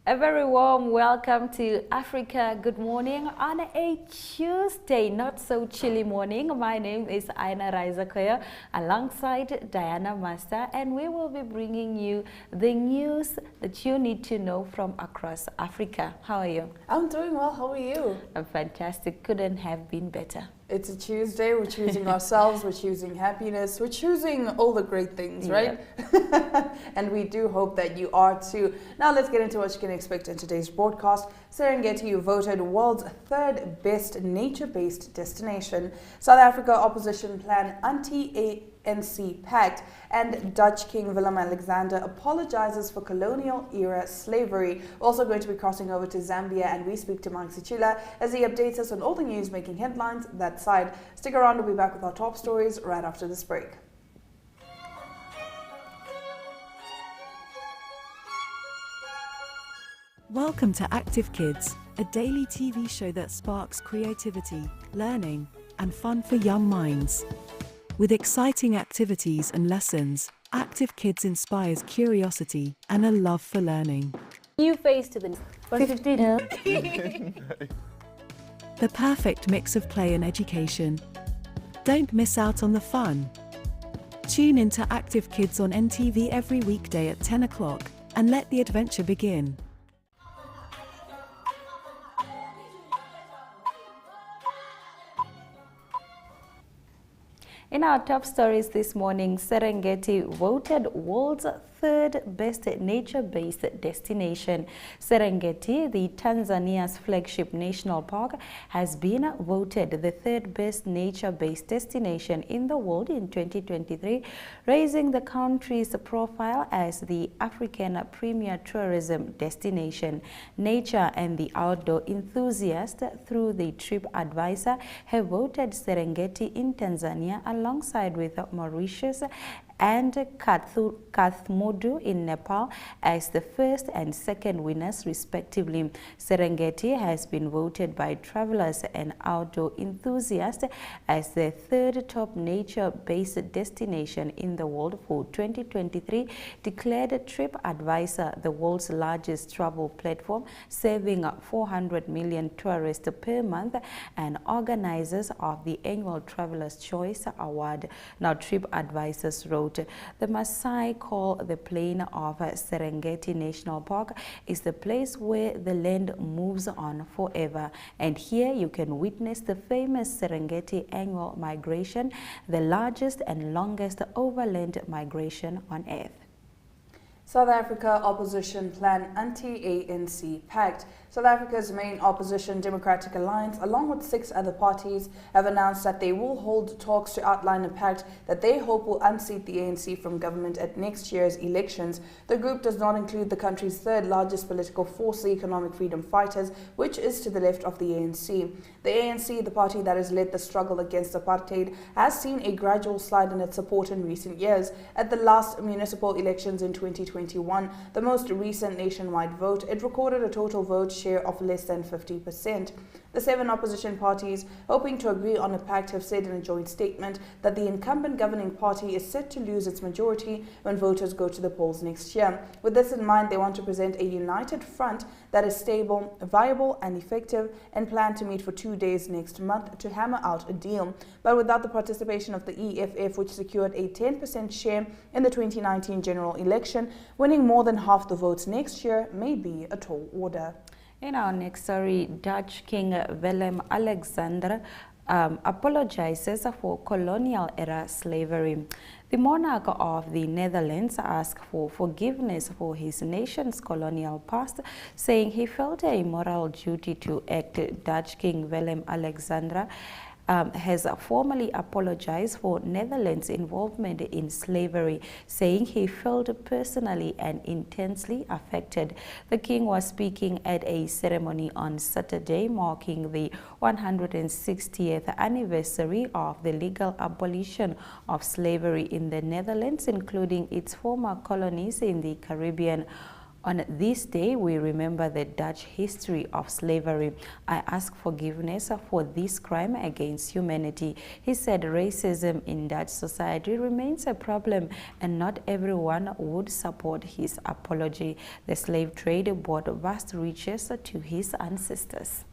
A very warm welcome to Africa. Good morning on a Tuesday, not so chilly morning. My name is Aina Raizakoya alongside Diana Master, and we will be bringing you the news that you need to know from across Africa. How are you? I'm doing well. How are you? I'm fantastic. Couldn't have been better. It's a Tuesday. We're choosing ourselves. We're choosing happiness. We're choosing all the great things, right? Yeah. And we do hope that you are too. Now let's get into what you can expect in today's broadcast. Serengeti voted world's third best nature-based destination. South Africa opposition plan anti-ANC pact, and Dutch King Willem-Alexander apologizes for colonial-era slavery. We're also going to be crossing over to Zambia, and we speak to Mike Sichila as he updates us on all the news making headlines that side. Stick around, we'll be back with our top stories right after this break. Welcome to Active Kids, a daily TV show that sparks creativity, learning, and fun for young minds. With exciting activities and lessons, Active Kids inspires curiosity and a love for learning. New face to the 15. The perfect mix of play and education. Don't miss out on the fun. Tune in to Active Kids on NTV every weekday at 10 o'clock and let the adventure begin. In our top stories this morning, Serengeti voted world's third best nature-based destination. Serengeti, the Tanzania's flagship national park, has been voted the third best nature-based destination in the world in 2023, raising the country's profile as the African premier tourism destination. Nature and the outdoor enthusiasts through the trip advisor have voted Serengeti in Tanzania alongside with Mauritius and Kathmandu in Nepal as the first and second winners respectively. Serengeti has been voted by travelers and outdoor enthusiasts as the third top nature-based destination in the world for 2023, declared TripAdvisor, the world's largest travel platform, serving 400 million tourists per month and organizers of the annual Traveler's Choice Award. Now, TripAdvisor wrote, the Maasai call the plain of Serengeti National Park is the place where the land moves on forever, and here you can witness the famous Serengeti annual migration, the largest and longest overland migration on earth. South Africa opposition plan anti-ANC pact. South Africa's main opposition Democratic Alliance, along with 6 other parties, have announced that they will hold talks to outline a pact that they hope will unseat the ANC from government at next year's elections. The group does not include the country's third largest political force, the Economic Freedom Fighters, which is to the left of the ANC. The ANC, the party that has led the struggle against apartheid, has seen a gradual slide in its support in recent years. At the last municipal elections in 2021, the most recent nationwide vote, it recorded a total vote share of less than 50%. The 7 opposition parties, hoping to agree on a pact, have said in a joint statement that the incumbent governing party is set to lose its majority when voters go to the polls next year. With this in mind, they want to present a united front that is stable, viable and effective, and plan to meet for 2 days next month to hammer out a deal. But without the participation of the EFF, which secured a 10% share in the 2019 general election, winning more than half the votes next year may be a tall order. In our next story, Dutch King Willem-Alexander apologizes for colonial-era slavery. The monarch of the Netherlands asked for forgiveness for his nation's colonial past, saying he felt a moral duty to act. Dutch King Willem-Alexander has formally apologized for Netherlands' involvement in slavery, saying he felt personally and intensely affected. The king was speaking at a ceremony on Saturday marking the 160th anniversary of the legal abolition of slavery in the Netherlands, including its former colonies in the Caribbean. On this day, we remember the Dutch history of slavery. I ask forgiveness for this crime against humanity. He said racism in Dutch society remains a problem and not everyone would support his apology. The slave trade brought vast riches to his ancestors.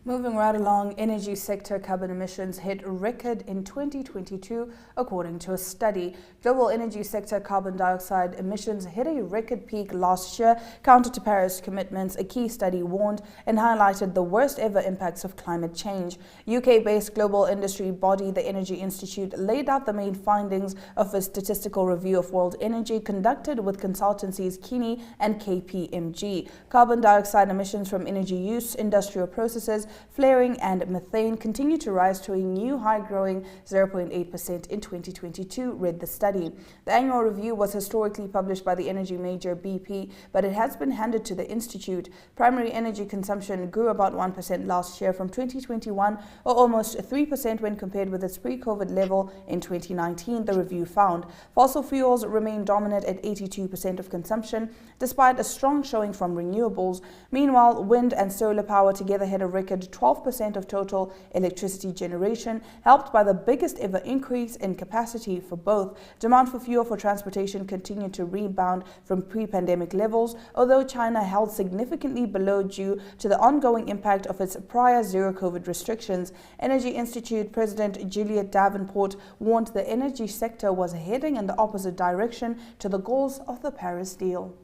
Moving right along, energy sector carbon emissions hit record in 2022, according to a study. Global energy sector carbon dioxide emissions hit a record peak last year, counter to Paris commitments, a key study warned and highlighted the worst ever impacts of climate change. UK-based global industry body, the Energy Institute, laid out the main findings of a statistical review of world energy conducted with consultancies Kini and KPMG. Carbon dioxide emissions from energy use, industrial processes, flaring and methane continue to rise to a new high, growing 0.8% in 2022, read the study. The annual review was historically published by the energy major BP, but it has been handed to the institute. Primary energy consumption grew about 1% last year from 2021, or almost 3% when compared with its pre-COVID level in 2019, the review found. Fossil fuels remain dominant at 82% of consumption, despite a strong showing from renewables. Meanwhile, wind and solar power together had a record 12% of total electricity generation, helped by the biggest ever increase in capacity for both. Demand for fuel for transportation continued to rebound from pre-pandemic levels, although China held significantly below due to the ongoing impact of its prior zero-COVID restrictions. Energy Institute President Juliet Davenport warned the energy sector was heading in the opposite direction to the goals of the Paris deal.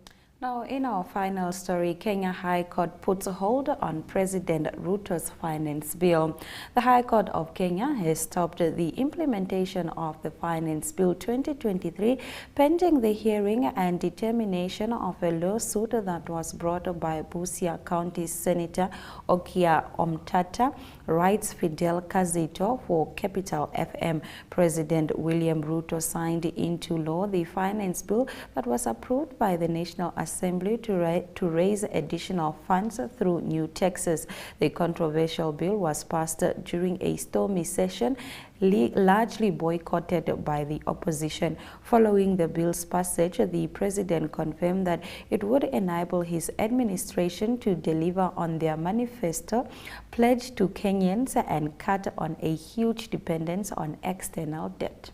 Now, in our final story, Kenya High Court puts a hold on President Ruto's finance bill. The High Court of Kenya has stopped the implementation of the Finance Bill 2023 pending the hearing and determination of a lawsuit that was brought by Busia County Senator Okia Omtata, writes Fidel Kazito for Capital FM. President William Ruto signed into law the finance bill that was approved by the National Assembly to raise additional funds through new taxes. The controversial bill was passed during a stormy session, largely boycotted by the opposition. Following the bill's passage, the president confirmed that it would enable his administration to deliver on their manifesto pledge to Kenyans and cut on a huge dependence on external debt.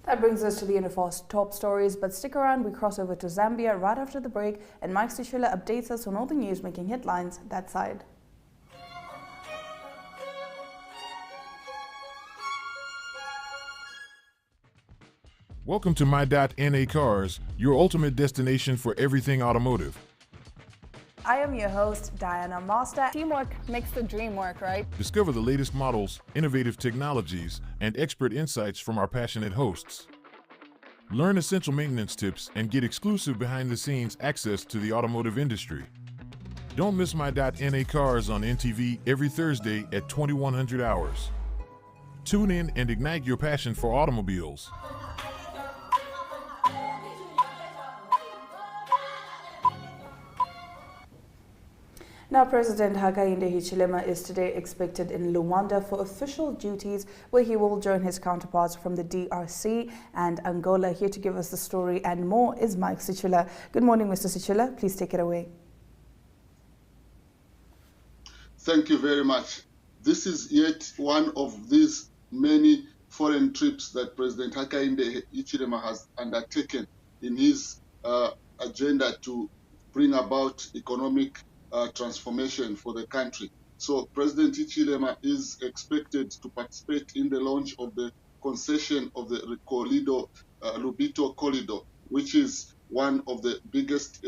That brings us to the end of our top stories, but stick around, we cross over to Zambia right after the break, and Mike Stichula updates us on all the news making headlines that side. Welcome to My.NA Cars, your ultimate destination for everything automotive. I am your host, Diana Master. Teamwork makes the dream work, right? Discover the latest models, innovative technologies, and expert insights from our passionate hosts. Learn essential maintenance tips and get exclusive behind-the-scenes access to the automotive industry. Don't miss My.NA Cars on NTV every Thursday at 2100 hours. Tune in and ignite your passion for automobiles. Now, President Hakainde Hichilema is today expected in Luanda for official duties, where he will join his counterparts from the DRC and Angola. Here to give us the story and more is Mike Sichula. Good morning, Mr. Sichula. Please take it away. Thank you very much. This is yet one of these many foreign trips that President Hakainde Hichilema has undertaken in his agenda to bring about economic transformation for the country. So President Hichilema is expected to participate in the launch of the concession of the Lubito Corridor, which is one of the biggest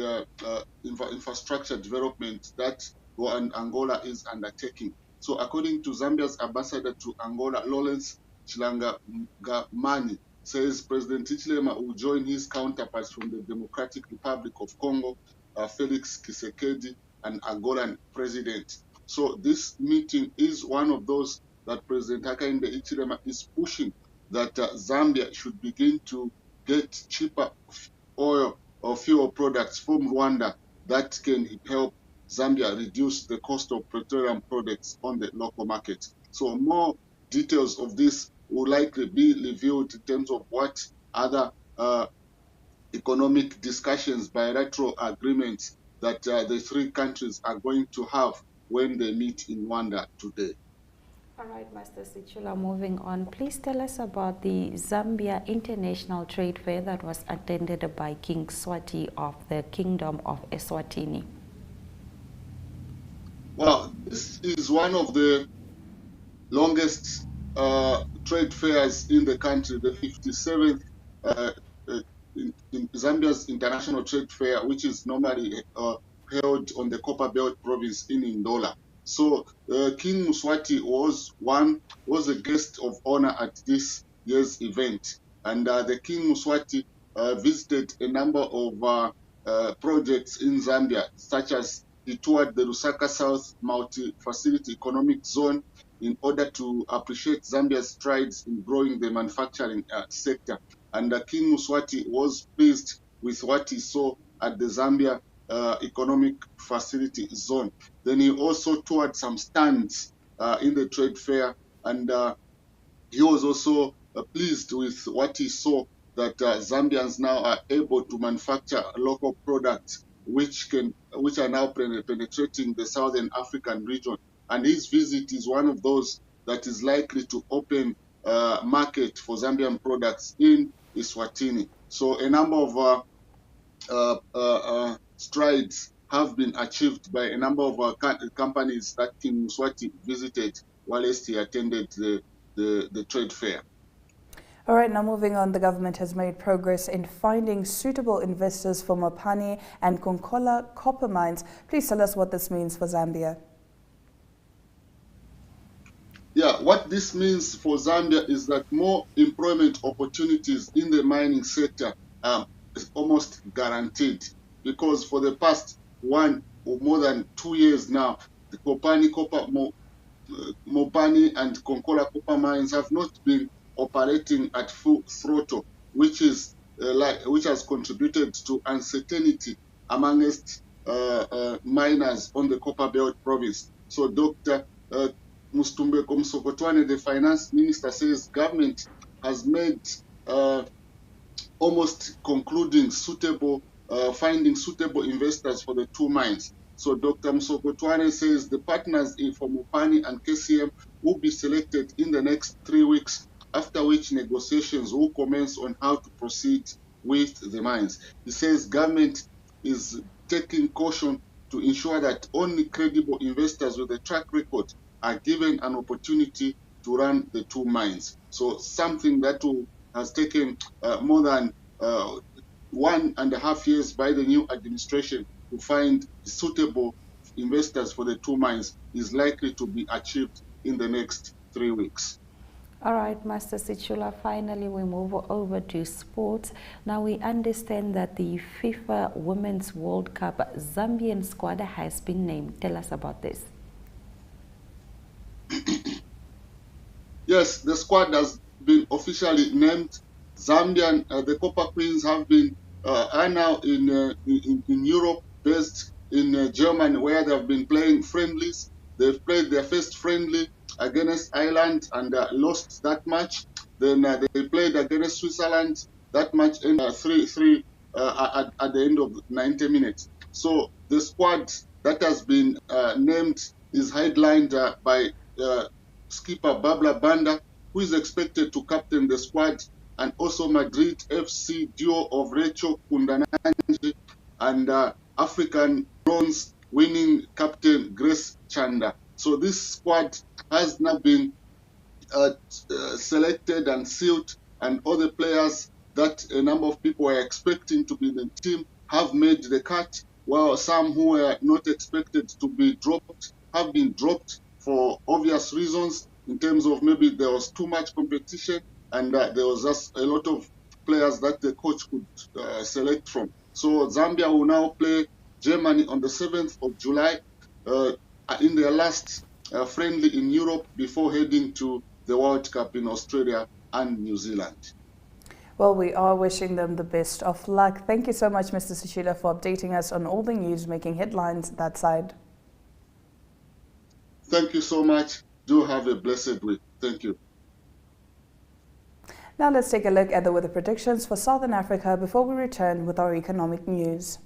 infrastructure development that Angola is undertaking. So according to Zambia's ambassador to Angola, Lawrence Chilangamani, says President Hichilema will join his counterparts from the Democratic Republic of Congo, Felix Tshisekedi, and Angolan president. So this meeting is one of those that President Hakainde Hichilema is pushing, that Zambia should begin to get cheaper oil or fuel products from Rwanda that can help Zambia reduce the cost of petroleum products on the local market. So more details of this will likely be revealed in terms of what other economic discussions, bilateral agreements that the three countries are going to have when they meet in Rwanda today. All right, Master Sichula, moving on, please tell us about the Zambia International Trade Fair that was attended by King Swati of the Kingdom of Eswatini. Well, this is one of the longest trade fairs in the country, the 57th in Zambia's International Trade Fair, which is normally held on the Copper Belt province in Ndola. So King Mswati was a guest of honor at this year's event, and the King Mswati visited a number of projects in Zambia, such as he toured the Lusaka South Multi-Facility Economic Zone in order to appreciate Zambia's strides in growing the manufacturing sector. And King Mswati was pleased with what he saw at the Zambia Economic Facility Zone. Then he also toured some stands in the trade fair, and he was also pleased with what he saw, that Zambians now are able to manufacture local products which are now penetrating the Southern African region. And his visit is one of those that is likely to open market for Zambian products in Eswatini. So a number of strides have been achieved by a number of companies that King Mswati visited whilst he attended the trade fair. All right, now moving on, the government has made progress in finding suitable investors for Mopani and Konkola copper mines. Please tell us what this means for Zambia. Yeah, what this means for Zambia is that more employment opportunities in the mining sector is almost guaranteed, because for the past 1 or more than 2 years now, the Mopani and Konkola copper mines have not been operating at full throttle, which has contributed to uncertainty amongst miners on the Copper Belt province. So Dr. Mustumbeko Msokotwane, the finance minister, says government has made almost concluding finding suitable investors for the two mines. So Dr. Msokotwane says the partners for Mopani and KCM will be selected in the next 3 weeks, after which negotiations will commence on how to proceed with the mines. He says government is taking caution to ensure that only credible investors with a track record are given an opportunity to run the two mines. So something that has taken more than 1.5 years by the new administration to find suitable investors for the two mines is likely to be achieved in the next 3 weeks. All right, Master Sichula, finally we move over to sports. Now we understand that the FIFA Women's World Cup Zambian squad has been named. Tell us about this. Yes, the squad has been officially named. Zambian, the Copper Queens are now in Europe, based in Germany, where they have been playing friendlies. They've played their first friendly against Ireland and lost that match. Then they played against Switzerland. That match ended 3-3 at the end of 90 minutes. So the squad that has been named is headlined by skipper Babla Banda, who is expected to captain the squad, and also Madrid FC duo of Rachel Kundananji and African bronze winning captain Grace Chanda. So this squad has now been selected and sealed, and all the players that a number of people were expecting to be in the team have made the cut, while some who were not expected to be dropped have been dropped for obvious reasons, in terms of maybe there was too much competition and there was just a lot of players that the coach could select from. So Zambia will now play Germany on the 7th of July in their last friendly in Europe before heading to the World Cup in Australia and New Zealand. Well, we are wishing them the best of luck. Thank you so much, Mr. Sichula, for updating us on all the news making headlines that side. Thank you so much. Do have a blessed week. Thank you. Now let's take a look at the weather predictions for Southern Africa before we return with our economic news.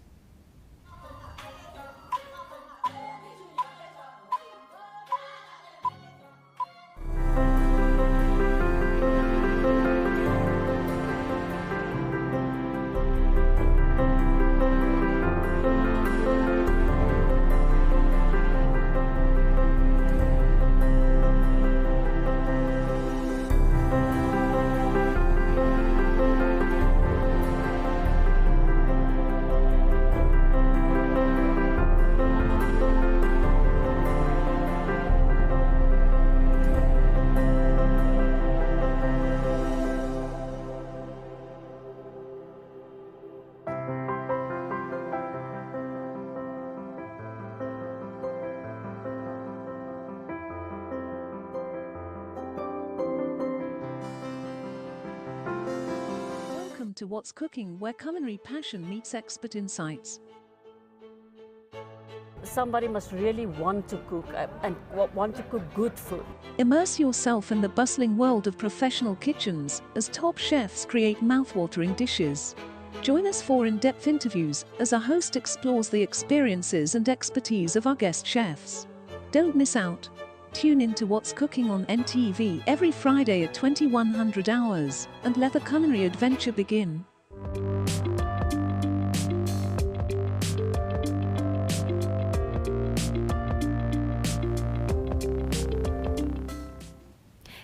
Welcome to What's Cooking, where culinary passion meets expert insights. Somebody must really want to cook and want to cook good food. Immerse yourself in the bustling world of professional kitchens as top chefs create mouth-watering dishes. Join us for in-depth interviews as our host explores the experiences and expertise of our guest chefs. Don't miss out. Tune in to What's Cooking on NTV every Friday at 2100 hours and let the culinary adventure begin.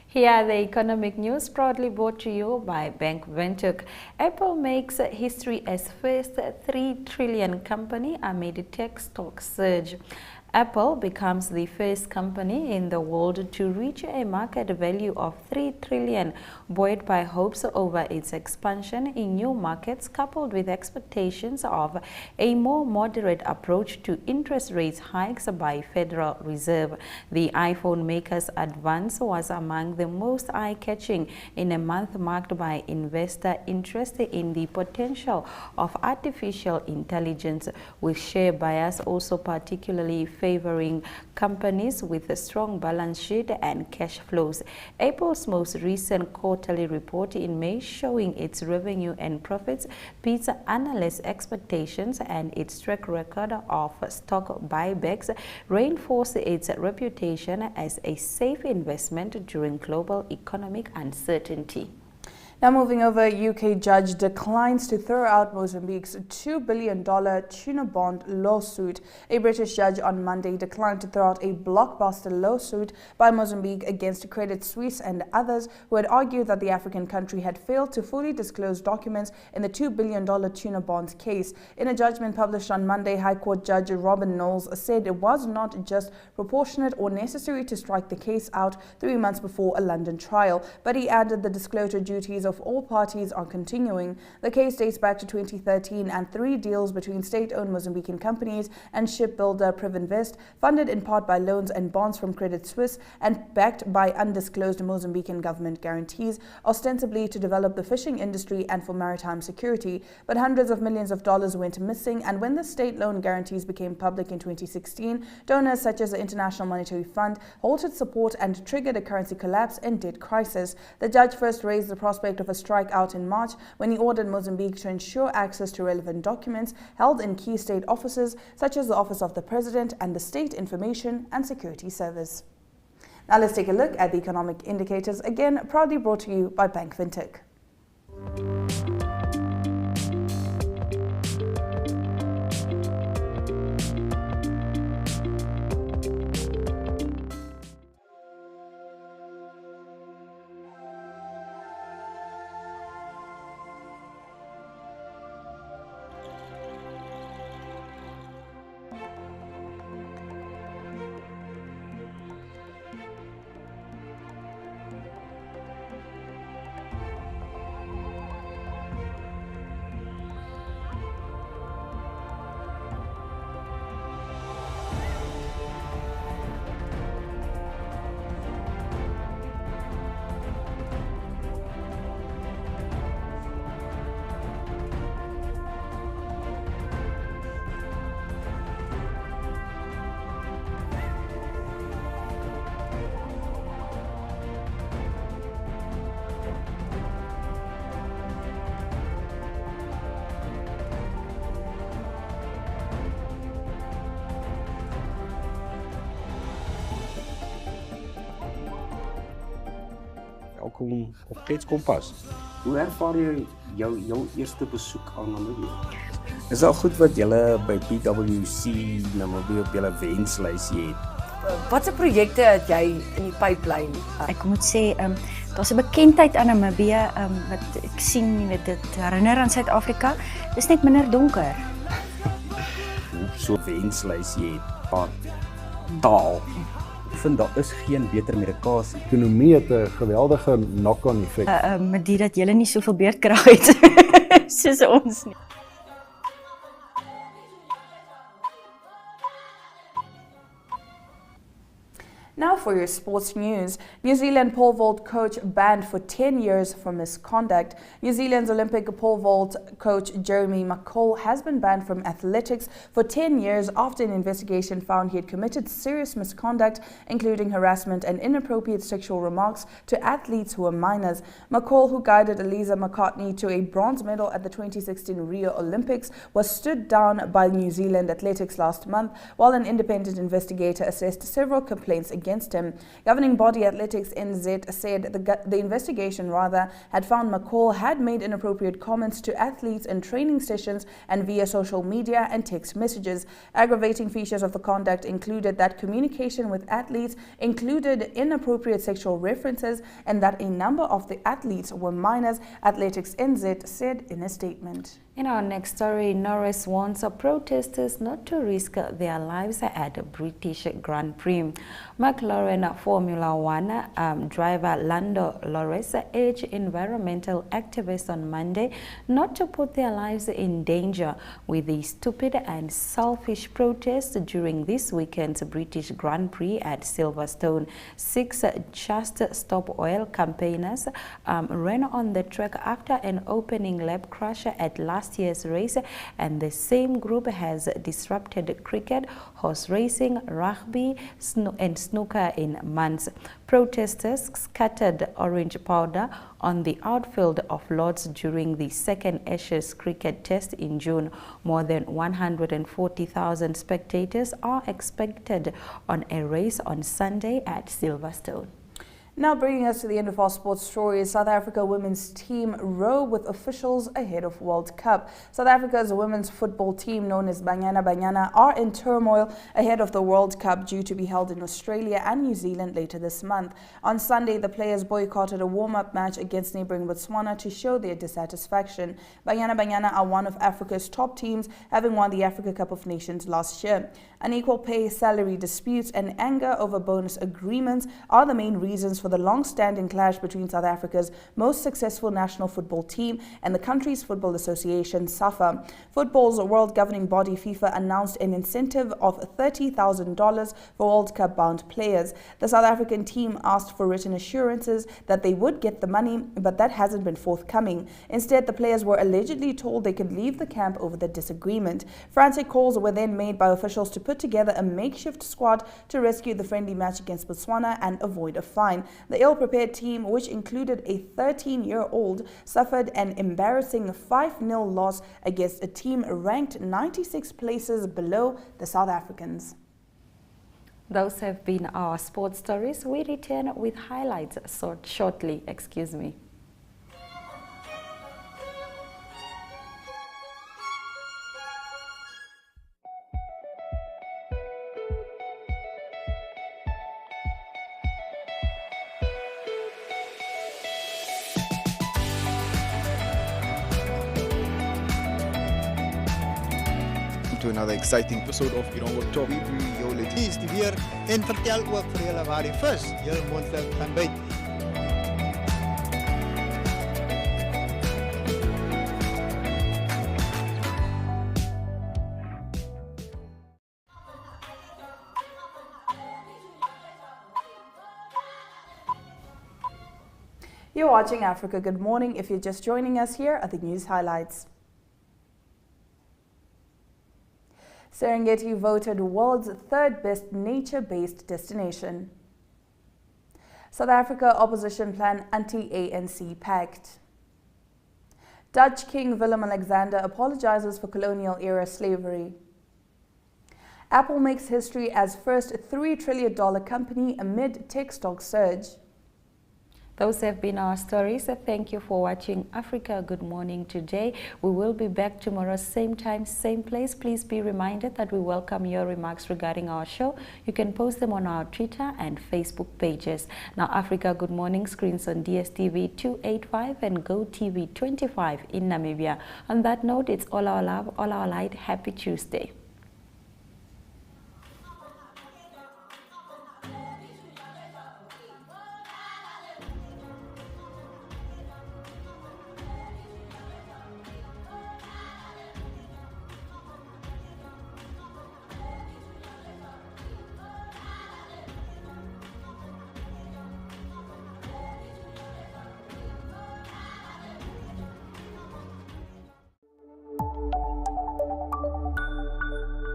Here are the economic news proudly brought to you by Bank Windhoek. Apple makes history as first 3 trillion company amid tech stock surge. Apple becomes the first company in the world to reach a market value of 3 trillion, buoyed by hopes over its expansion in new markets coupled with expectations of a more moderate approach to interest rate hikes by Federal Reserve. The iPhone maker's advance was among the most eye-catching in a month marked by investor interest in the potential of artificial intelligence, with share buyers also particularly favoring companies with a strong balance sheet and cash flows. Apple's most recent quarterly report in May, showing its revenue and profits beats analyst expectations, and its track record of stock buybacks reinforced its reputation as a safe investment during global economic uncertainty. Now moving over, UK judge declines to throw out Mozambique's $2 billion tuna bond lawsuit. A British judge on Monday declined to throw out a blockbuster lawsuit by Mozambique against Credit Suisse and others who had argued that the African country had failed to fully disclose documents in the $2 billion tuna bonds case. In a judgment published on Monday, High Court Judge Robin Knowles said it was not just proportionate or necessary to strike the case out 3 months before a London trial, but he added the disclosure duties of all parties are continuing. The case dates back to 2013, and 3 deals between state-owned Mozambican companies and shipbuilder Privinvest, funded in part by loans and bonds from Credit Suisse and backed by undisclosed Mozambican government guarantees, ostensibly to develop the fishing industry and for maritime security. But hundreds of millions of dollars went missing, and when the state loan guarantees became public in 2016, donors such as the International Monetary Fund halted support and triggered a currency collapse and debt crisis. The judge first raised the prospect of a strikeout in March when he ordered Mozambique to ensure access to relevant documents held in key state offices such as the Office of the President and the State Information and Security Service. Now let's take a look at the economic indicators, again proudly brought to you by Bank Windhoek. kom op Kletskompas. Hoe ervaar jy jou eerste besoek aan Namibië? Is al goed wat julle by PwC Namibië op julle wenslysie het? Watse projekte het jy in die pipeline? Ek moet sê, daar's 'n bekendheid aan Namibië wat ek sien, jy weet, dit herinner aan Suid-Afrika. Dis net minder donker. So wenslysie het, paar taal. Ek vind daar is geen beter medikasie. Ekonomie het 'n geweldige knock-on effek. Met dit dat julle nie soveel beerdkrag het soos ons nie. Now for your sports news. New Zealand pole vault coach banned for 10 years for misconduct. New Zealand's Olympic pole vault coach Jeremy McCall has been banned from athletics for 10 years after an investigation found he had committed serious misconduct, including harassment and inappropriate sexual remarks to athletes who were minors. McCall, who guided Eliza McCartney to a bronze medal at the 2016 Rio Olympics, was stood down by New Zealand Athletics last month, while an independent investigator assessed several complaints against him. Governing body Athletics NZ said the investigation had found McCall had made inappropriate comments to athletes in training sessions and via social media and text messages. Aggravating features of the conduct included that communication with athletes included inappropriate sexual references and that a number of the athletes were minors, Athletics NZ said in a statement. In our next story, Norris warns protesters not to risk their lives at the British Grand Prix. McLaren Formula One driver Lando Norris urged environmental activists on Monday not to put their lives in danger with the stupid and selfish protests during this weekend's British Grand Prix at Silverstone. 6 Just Stop Oil campaigners ran on the track after an opening lap crash at last year's race, and the same group has disrupted cricket, horse racing, rugby, and snooker in months. Protesters scattered orange powder on the outfield of Lords during the second Ashes cricket test in June. More than 140,000 spectators are expected on a race on Sunday at Silverstone. Now bringing us to the end of our sports stories, South Africa women's team row with officials ahead of World Cup. South Africa's women's football team, known as Banyana Banyana, are in turmoil ahead of the World Cup due to be held in Australia and New Zealand later this month. On Sunday, the players boycotted a warm-up match against neighbouring Botswana to show their dissatisfaction. Banyana Banyana are one of Africa's top teams, having won the Africa Cup of Nations last year. Unequal pay, salary disputes and anger over bonus agreements are the main reasons for the long-standing clash between South Africa's most successful national football team and the country's football association, SAFA. Football's world governing body, FIFA, announced an incentive of $30,000 for World Cup-bound players. The South African team asked for written assurances that they would get the money, but that hasn't been forthcoming. Instead, the players were allegedly told they could leave the camp over the disagreement. Frantic calls were then made by officials to put together a makeshift squad to rescue the friendly match against Botswana and avoid a fine. The ill-prepared team, which included a 13-year-old, suffered an embarrassing 5-0 loss against a team ranked 96 places below the South Africans. Those have been our sports stories. We return with highlights shortly. Excuse me. To another exciting episode of Iran World Talk. We bring jou latest die weer en vertel ook vir julle waar die vis julle mondstuk gaan byt. You're watching Africa Good Morning. If you're just joining us, here are the news highlights. Serengeti voted world's third best nature-based destination. South Africa opposition plan anti-ANC pact. Dutch King Willem-Alexander apologizes for colonial-era slavery. Apple makes history as first $3 trillion company amid tech stock surge. Those have been our stories. Thank you for watching Africa Good Morning today. We will be back tomorrow, same time, same place. Please be reminded that we welcome your remarks regarding our show. You can post them on our Twitter and Facebook pages. Now, Africa Good Morning screens on DSTV 285 and GoTV 25 in Namibia. On that note, it's all our love, all our light. Happy Tuesday.